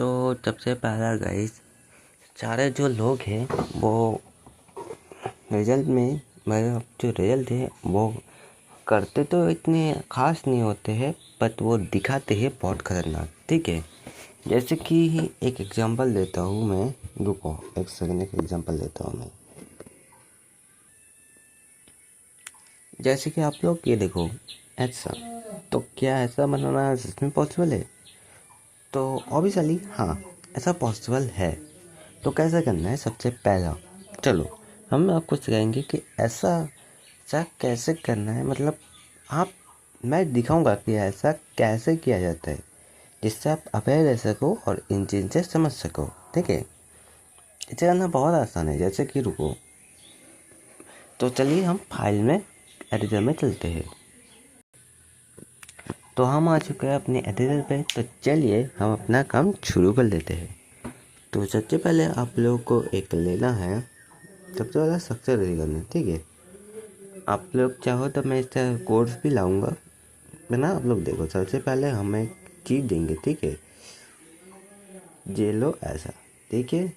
सबसे पहला गाइस, सारे जो लोग हैं वो रिजल्ट में मतलब जो रिजल्ट है वो करते तो इतने ख़ास नहीं होते हैं, बट वो दिखाते हैं बहुत खतरनाक। ठीक है, जैसे कि एक एग्जांपल देता हूँ मैं। रुको एक सेकंड, एक एग्जांपल देता हूँ मैं। जैसे कि आप लोग ये देखो, ऐसा तो क्या ऐसा बनाना सच में पॉसिबल है? तो ऑब्वियसली हाँ, ऐसा पॉसिबल है। तो कैसे करना है? सबसे पहला चलो हम आपको सिखाएंगे कि ऐसा ऐसा कैसे करना है। मतलब आप मैं दिखाऊंगा कि ऐसा कैसे किया जाता है, जिससे आप अवेयर रह सको और इन चीज़ से समझ सको। ठीक है, इसे करना बहुत आसान है। जैसे कि रुको, तो चलिए हम फाइल में एडिटर में चलते हैं। तो हम आ चुके हैं अपने एडिटर पे, तो चलिए हम अपना काम शुरू कर लेते हैं। तो सबसे पहले आप लोगों को एक लेना है, सबसे पहले स्ट्रक्चर रेडी करना है। ठीक है, आप लोग चाहो तो मैं इसका कोर्स भी लाऊंगा, है ना। आप लोग देखो, सबसे पहले हम एक चीज़ देंगे। ठीक है, ये लो ऐसा, ठीक है।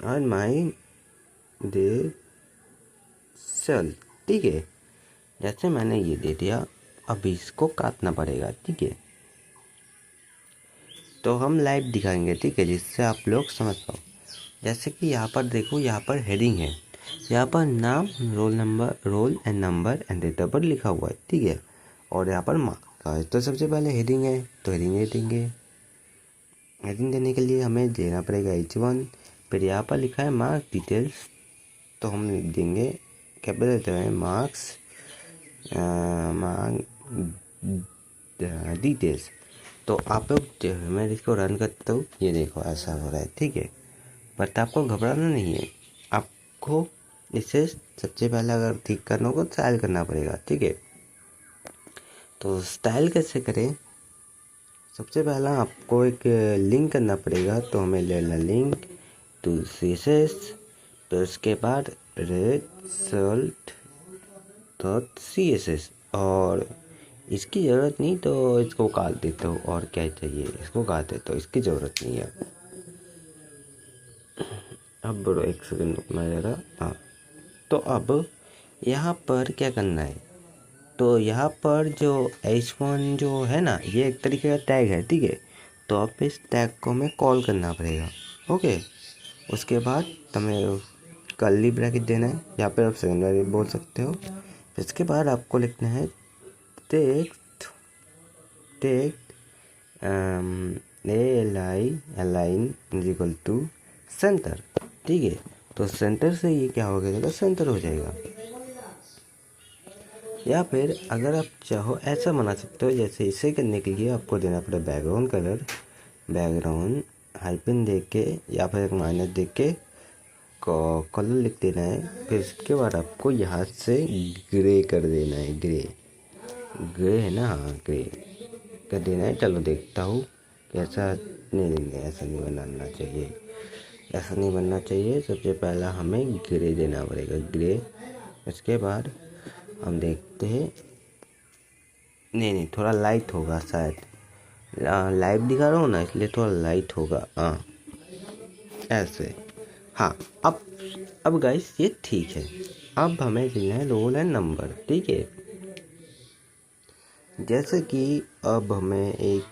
और माई दे सेल, ठीक है। जैसे मैंने ये दे दिया, अब इसको काटना पड़ेगा। ठीक है, तो हम लाइव दिखाएंगे, ठीक है, जिससे आप लोग समझ पाओ। जैसे कि यहाँ पर देखो, यहाँ पर हेडिंग है, यहाँ पर नाम, roll and number and date of birth लिखा हुआ है। ठीक है, और यहाँ पर मार्क्स का है। तो सबसे पहले हेडिंग है, तो हेडिंग दे देंगे। हेडिंग देने के लिए हमें देना पड़ेगा H1। फिर यहाँ पर लिखा है मार्क्स डिटेल्स, तो हम लिख देंगे कैपिटल लेटर में मार्क्स डिटेल्स। तो आप लोग, मैं इसको रन करता हूँ, ये देखो ऐसा हो रहा है। ठीक है, बट आपको घबराना नहीं है। आपको इसे सबसे पहले अगर ठीक करना होगा तो स्टाइल करना पड़ेगा। ठीक है, तो स्टाइल कैसे करें? सबसे पहला आपको एक लिंक करना पड़ेगा, तो हमें लेना लिंक टू CSS। तो उसके बाद result.css, और इसकी ज़रूरत नहीं तो इसको काट देता हूँ। और क्या चाहिए? इसको काट देता हूँ, इसकी ज़रूरत नहीं है। अब बड़ो एक सेकंड रुकना ज़रा। हाँ, तो अब यहाँ पर क्या करना है? तो यहाँ पर जो H1 जो है ना, ये एक तरीके का टैग है। ठीक है, तो अब इस टैग को हमें कॉल करना पड़ेगा। ओके, उसके बाद हमें कर्ली ब्रैकेट देना है, यहाँ पर आप सेकेंडरी बोल सकते हो। इसके बाद आपको लिखना है text align is equal to center. ठीक है, तो सेंटर से ये क्या हो जाएगा? सेंटर हो जाएगा। या फिर अगर आप चाहो ऐसा बना सकते हो। जैसे इसे करने के लिए आपको देना पड़ेगा बैकग्राउंड कलर, बैकग्राउंड हाइपन दे के या फिर एक माइनस दे के कलर लिख देना है। फिर इसके बाद आपको यहाँ से ग्रे कर देना है। ग्रे है ना, हाँ ग्रे कर देना है। चलो देखता हूँ कैसा। नहीं, ऐसा नहीं बनाना चाहिए, ऐसा नहीं बनना चाहिए। सबसे पहला हमें ग्रे देना पड़ेगा, ग्रे। उसके बाद हम देखते हैं, नहीं थोड़ा लाइट होगा शायद। लाइव दिखा रहा हूँ ना, इसलिए थोड़ा लाइट होगा। हाँ ऐसे, हाँ। अब गाइस ये ठीक है। अब हमें देना है रोल एंड नंबर। ठीक है, जैसे कि अब हमें एक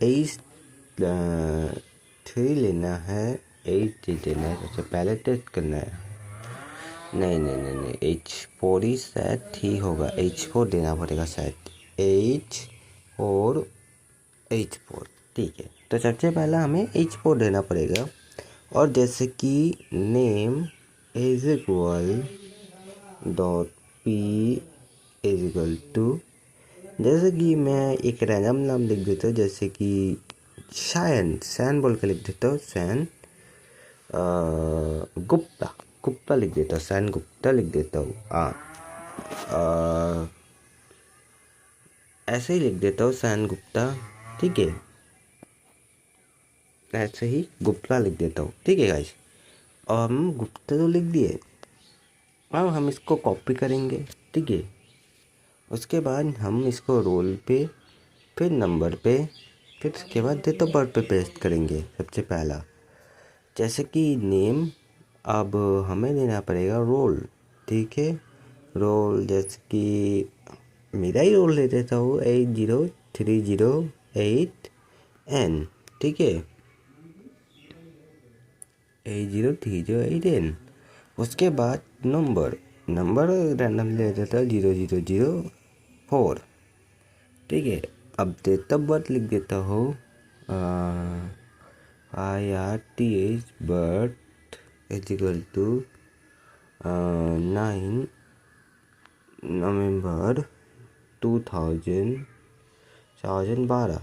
H3 लेना है, H3 लेना है। सबसे पहले टेस्ट करना है। नहीं, H4 ही शायद ठीक होगा। H4 देना पड़ेगा शायद, H4। ठीक है, तो सबसे पहला हमें H4 देना पड़ेगा। और जैसे कि name is equal dot P is equal to, जैसे कि मैं एक रैंडम नाम लिख देता हूँ। जैसे कि सैन बोल के लिख देता हूँ, सैन गुप्ता लिख देता हूँ, सैन गुप्ता लिख देता हूँ। ऐसे ही लिख देता हूँ, सैन गुप्ता। ठीक है, ऐसे ही गुप्ता लिख देता हूँ। ठीक है गाइस, और हम गुप्ता तो लिख दिए। अब हम इसको कॉपी करेंगे। ठीक है, उसके बाद हम इसको रोल पे, फिर नंबर पे, फिर उसके बाद डेट ऑफ बर्थ पे पेस्ट करेंगे सबसे पहला। जैसे कि नेम, अब हमें देना पड़ेगा रोल, ठीक है। रोल जैसे कि मेरा ही रोल ले देता हूँ 80308N, ठीक है, 80308N। उसके बाद नंबर रैंडम ले देता हूँ 0004, ठीक है। अब डेट ऑफ बर्थ लिख देता हूँ IRTH बर्थ इजिकल टू 9 नवंबर 2012।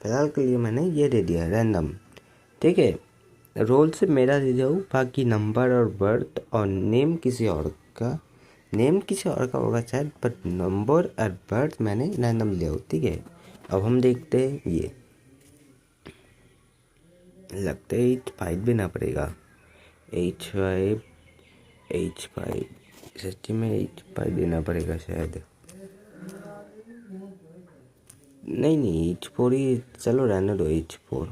फिलहाल के लिए मैंने ये दे दिया रैंडम, ठीक है। रोल से मेरा दे जाऊँ, बाकी नंबर और बर्थ और नेम किसी और का होगा शायद, बट नंबर और बर्थ मैंने रैंडम लिया हो, ठीक है। अब हम देखते हैं, ये लगता है H5 देना पड़ेगा, H5 सच्ची में H5 देना पड़ेगा शायद, नहीं H4 ही, चलो रहने दो H4,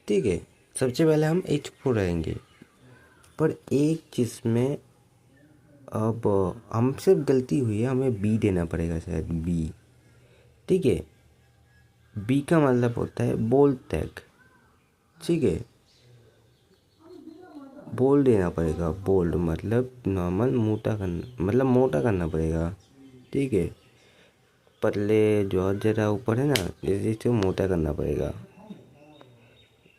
ठीक है। सबसे पहले हम H4 रहेंगे, पर एक चीज़ में अब हमसे गलती हुई है, हमें B देना पड़ेगा शायद, B, ठीक है। B का मतलब होता है बोल्ड टैग, ठीक है। बोल्ड देना पड़ेगा, बोल्ड मतलब नॉर्मल मोटा करना पड़ेगा, ठीक है। पतले जो ज़रा ऊपर है ना, इसे मोटा करना पड़ेगा।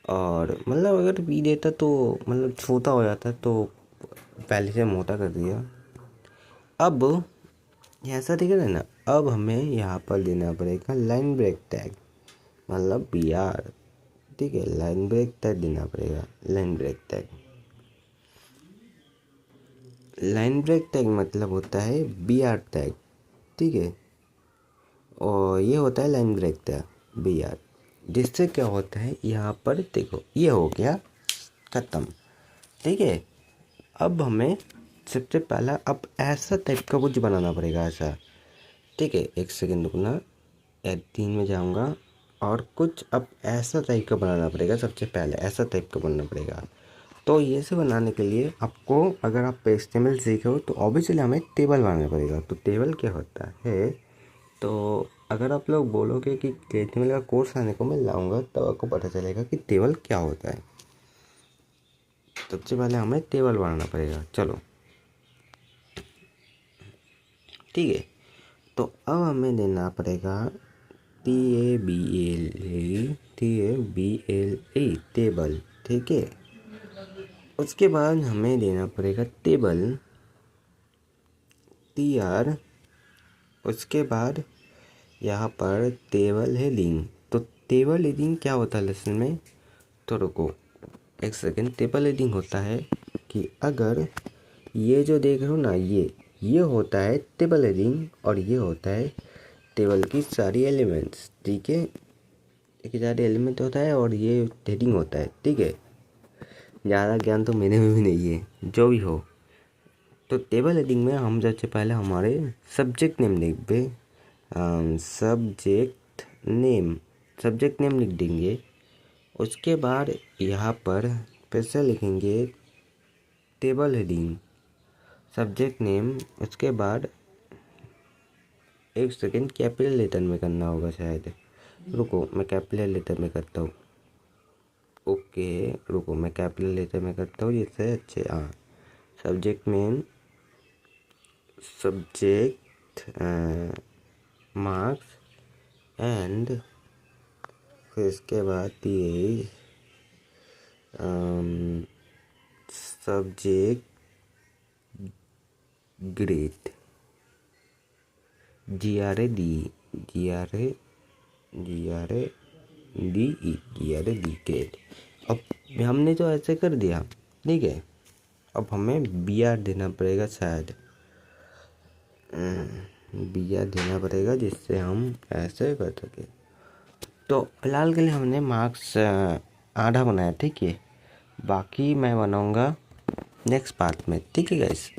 और मतलब अगर पी देता तो मतलब छोटा हो जाता, तो पहले से मोटा कर दिया। अब ऐसा ठीक है ना, अब हमें यहाँ पर देना पड़ेगा लाइन ब्रेक टैग, मतलब BR, ठीक है। लाइन ब्रेक टैग देना पड़ेगा, लाइन ब्रेक टैग मतलब होता है BR टैग, ठीक है। और ये होता है लाइन ब्रेक टैग BR, जिससे क्या होता है, यहाँ पर देखो ये हो गया ख़त्म, ठीक है। अब हमें सबसे पहला अब ऐसा टाइप का कुछ बनाना पड़ेगा, ऐसा, ठीक है। एक सेकेंड रुकना, एडिटिंग में जाऊँगा और कुछ अब ऐसा टाइप का बनाना पड़ेगा। सबसे पहले ऐसा टाइप का बनाना पड़ेगा। तो ये सब बनाने के लिए आपको, अगर आप HTML सीखे हो तो ऑब्वियसली हमें टेबल बनाना पड़ेगा। तो टेबल क्या होता है, तो अगर आप लोग बोलोगे कि HTML का कोर्स आने को मैं लाऊंगा, तब आपको पता चलेगा कि टेबल क्या होता है। सबसे पहले हमें टेबल बनाना पड़ेगा, चलो, ठीक है। तो अब हमें देना पड़ेगा TABLE टेबल, ठीक है। उसके बाद हमें देना पड़ेगा टेबल TR, उसके बाद यहाँ पर टेबल हेडिंग। तो टेबल हेडिंग क्या होता है लेसन में, तो रुको एक सेकेंड। टेबल हेडिंग होता है कि अगर ये जो देख रहे हो ना, ये होता है टेबल हेडिंग, और ये होता है टेबल की सारी एलिमेंट्स, ठीक है। एक सारे एलिमेंट होता है और ये हेडिंग होता है, ठीक है। ज़्यादा ज्ञान तो मेरे में भी नहीं है, जो भी हो। तो टेबल हेडिंग में हम सबसे पहले हमारे सब्जेक्ट नेम लिख दें, सब्जेक्ट नेम लिख देंगे। उसके बाद यहाँ पर फिर से लिखेंगे टेबल हेडिंग, सब्जेक्ट नेम। उसके बाद एक सेकेंड, कैपिटल लेटर में करना होगा शायद, रुको मैं कैपिटल लेटर में करता हूँ, ओके रुको मैं कैपिटल लेटर में करता हूँ जिससे अच्छे, हाँ। Subject name, subject marks and फिर इसके बाद ये सब्जेक्ट ग्रेड, GRAD ग्रेड। अब हमने तो ऐसे कर दिया, ठीक है। अब हमें BR देना पड़ेगा शायद, BR देना पड़ेगा जिससे हम ऐसे कर सके। तो फिलहाल के लिए हमने मार्क्स आधा बनाया, ठीक है। बाकी मैं बनाऊंगा नेक्स्ट पार्ट में, ठीक है गाइस।